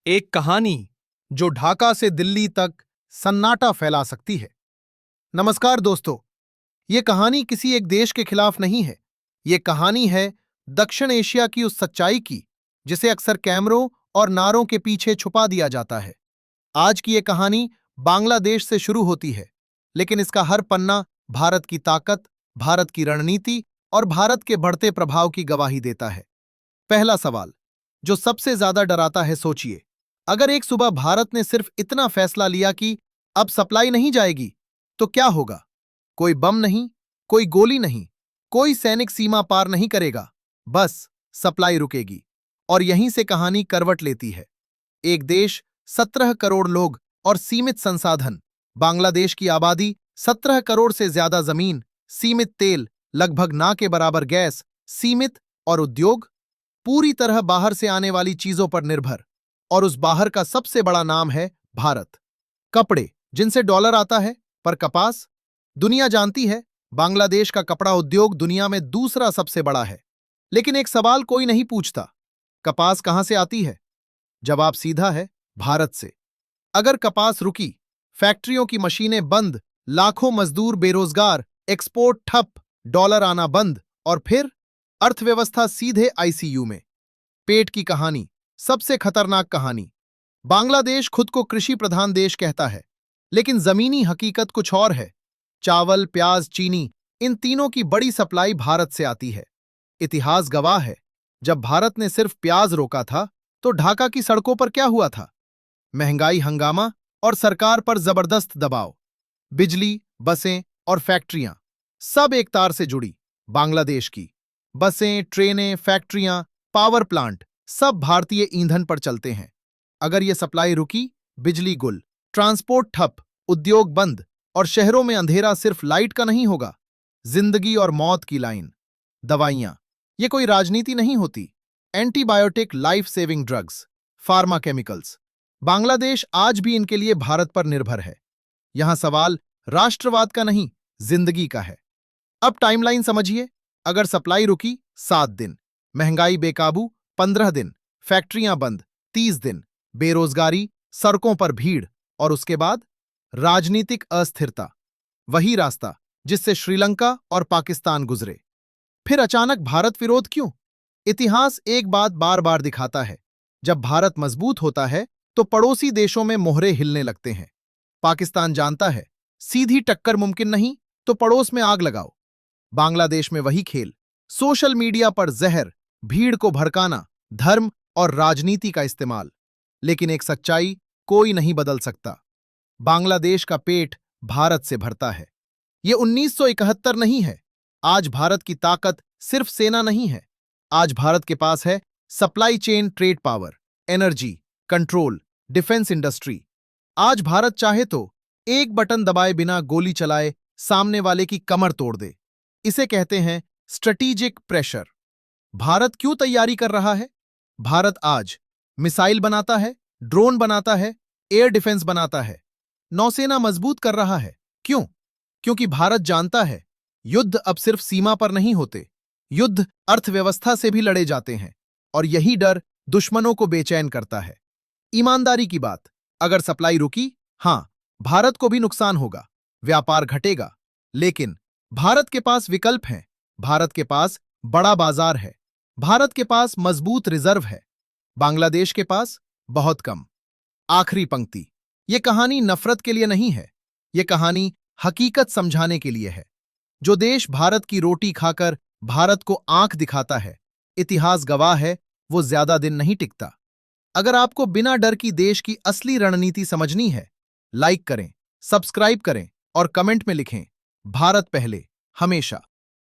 एक कहानी जो ढाका से दिल्ली तक सन्नाटा फैला सकती है। नमस्कार दोस्तों, ये कहानी किसी एक देश के खिलाफ नहीं है। ये कहानी है दक्षिण एशिया की उस सच्चाई की जिसे अक्सर कैमरों और नारों के पीछे छुपा दिया जाता है। आज की ये कहानी बांग्लादेश से शुरू होती है, लेकिन इसका हर पन्ना भारत की ताकत, भारत की रणनीति और भारत के बढ़ते प्रभाव की गवाही देता है। पहला सवाल जो सबसे ज्यादा डराता है, सोचिए, अगर एक सुबह भारत ने सिर्फ इतना फैसला लिया कि अब सप्लाई नहीं जाएगी, तो क्या होगा? कोई बम नहीं, कोई गोली नहीं, कोई सैनिक सीमा पार नहीं करेगा, बस सप्लाई रुकेगी। और यहीं से कहानी करवट लेती है। एक देश, 17 करोड़ लोग और सीमित संसाधन। बांग्लादेश की आबादी 17 करोड़ से ज्यादा, जमीन, सीमित तेल, लगभग ना के बराबर गैस, सीमित, और उद्योग पूरी तरह बाहर से आने वाली चीजों पर निर्भर। और उस बाहर का सबसे बड़ा नाम है भारत। कपड़े, जिनसे डॉलर आता है, पर कपास? दुनिया जानती है बांग्लादेश का कपड़ा उद्योग दुनिया में दूसरा सबसे बड़ा है। लेकिन एक सवाल कोई नहीं पूछता, कपास कहां से आती है? जवाब सीधा है, भारत से। अगर कपास रुकी, फैक्ट्रियों की मशीनें बंद, लाखों मजदूर बेरोजगार, एक्सपोर्ट ठप, डॉलर आना बंद, और फिर अर्थव्यवस्था सीधे आईसीयू में। पेट की कहानी, सबसे खतरनाक कहानी। बांग्लादेश खुद को कृषि प्रधान देश कहता है, लेकिन जमीनी हकीकत कुछ और है। चावल, प्याज, चीनी, इन तीनों की बड़ी सप्लाई भारत से आती है। इतिहास गवाह है, जब भारत ने सिर्फ प्याज रोका था, तो ढाका की सड़कों पर क्या हुआ था? महंगाई, हंगामा और सरकार पर जबरदस्त दबाव। बिजली, बसें और फैक्ट्रियां सब एक तार से जुड़ी। बांग्लादेश की बसें, ट्रेनें, फैक्ट्रियां, पावर प्लांट सब भारतीय ईंधन पर चलते हैं। अगर ये सप्लाई रुकी, बिजली गुल, ट्रांसपोर्ट ठप, उद्योग बंद, और शहरों में अंधेरा सिर्फ लाइट का नहीं होगा, जिंदगी और मौत की लाइन। दवाइयां, ये कोई राजनीति नहीं होती। Antibiotic, life saving drugs, pharma chemicals, Bangladesh आज भी इनके लिए भारत पर निर्भर है। यहां सवाल राष्ट्रवाद का नहीं, जिंदगी का है। अब टाइमलाइन समझिए। अगर सप्लाई रुकी, 7 दिन, महंगाई बेकाबू, 15 दिन, फैक्ट्रियां बंद, 30 दिन, बेरोजगारी, सड़कों पर भीड़, और उसके बाद राजनीतिक अस्थिरता। वही रास्ता जिससे श्रीलंका और पाकिस्तान गुजरे। फिर अचानक भारत विरोध क्यों? इतिहास एक बात बार बार दिखाता है, जब भारत मजबूत होता है तो पड़ोसी देशों में मोहरे हिलने लगते हैं। पाकिस्तान जानता है, सीधी टक्कर मुमकिन नहीं, तो पड़ोस में आग लगाओ। बांग्लादेश में वही खेल, सोशल मीडिया पर जहर, भीड़ को भड़काना, धर्म और राजनीति का इस्तेमाल। लेकिन एक सच्चाई कोई नहीं बदल सकता, बांग्लादेश का पेट भारत से भरता है। यह 1971 नहीं है। आज भारत की ताकत सिर्फ सेना नहीं है। आज भारत के पास है supply chain, trade power, energy, control, defence industry. आज भारत चाहे तो एक बटन दबाए बिना गोली चलाए सामने वाले की कमर तोड़ दे। इसे कहते हैं स्ट्रेटेजिक प्रेशर। भारत क्यों तैयारी कर रहा है? भारत आज मिसाइल बनाता है, ड्रोन बनाता है, एयर डिफेंस बनाता है, नौसेना मजबूत कर रहा है। क्यों? क्योंकि भारत जानता है, युद्ध अब सिर्फ सीमा पर नहीं होते, युद्ध अर्थव्यवस्था से भी लड़े जाते हैं। और यही डर दुश्मनों को बेचैन करता है। ईमानदारी की बात, अगर सप्लाई रुकी, हां, भारत को भी नुकसान होगा, व्यापार घटेगा, लेकिन भारत के पास विकल्प हैं। भारत के पास बड़ा बाजार है, भारत के पास मजबूत रिजर्व है, बांग्लादेश के पास बहुत कम। आखिरी पंक्ति, यह कहानी नफरत के लिए नहीं है, यह कहानी हकीकत समझाने के लिए है। जो देश भारत की रोटी खाकर भारत को आंख दिखाता है, इतिहास गवाह है, वो ज्यादा दिन नहीं टिकता। अगर आपको बिना डर की देश की असली रणनीति समझनी है, लाइक करें, सब्सक्राइब करें और कमेंट में लिखें, भारत पहले, हमेशा।